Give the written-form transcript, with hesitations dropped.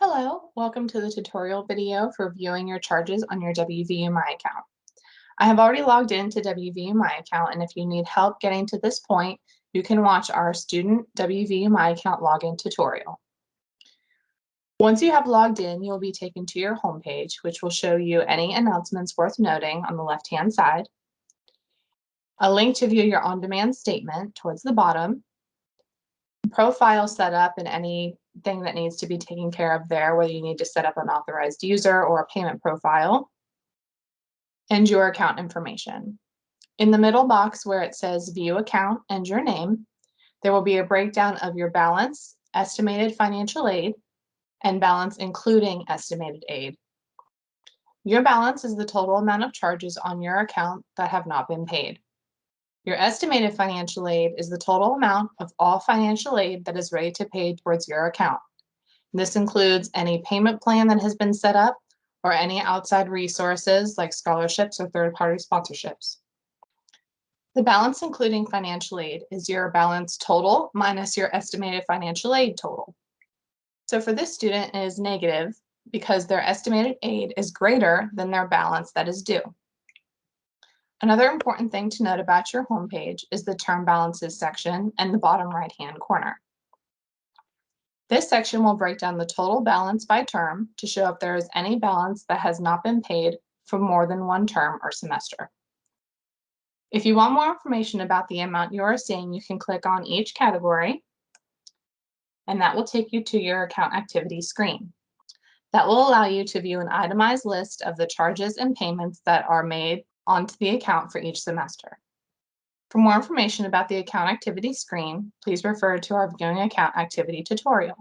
Hello, welcome to the tutorial video for viewing your charges on your WVU MyAccount. I have already logged into WVU MyAccount, and if you need help getting to this point, you can watch our student WVU MyAccount login tutorial. Once you have logged in, you'll be taken to your homepage, which will show you any announcements worth noting on the left-hand side, a link to view your on-demand statement towards the bottom, profile setup and anything that needs to be taken care of there, whether you need to set up an authorized user or a payment profile, and your account information. In the middle box where it says View Account and your name, there will be a breakdown of your balance, estimated financial aid, and balance including estimated aid. Your balance is the total amount of charges on your account that have not been paid. Your estimated financial aid is the total amount of all financial aid that is ready to pay towards your account. This includes any payment plan that has been set up or any outside resources like scholarships or third-party sponsorships. The balance including financial aid is your balance total minus your estimated financial aid total. So for this student, it is negative because their estimated aid is greater than their balance that is due. Another important thing to note about your homepage is the term balances section in the bottom right-hand corner. This section will break down the total balance by term to show if there is any balance that has not been paid for more than one term or semester. If you want more information about the amount you are seeing, you can click on each category, and that will take you to your account activity screen. That will allow you to view an itemized list of the charges and payments that are made onto the account for each semester. For more information about the account activity screen, please refer to our Viewing Account Activity tutorial.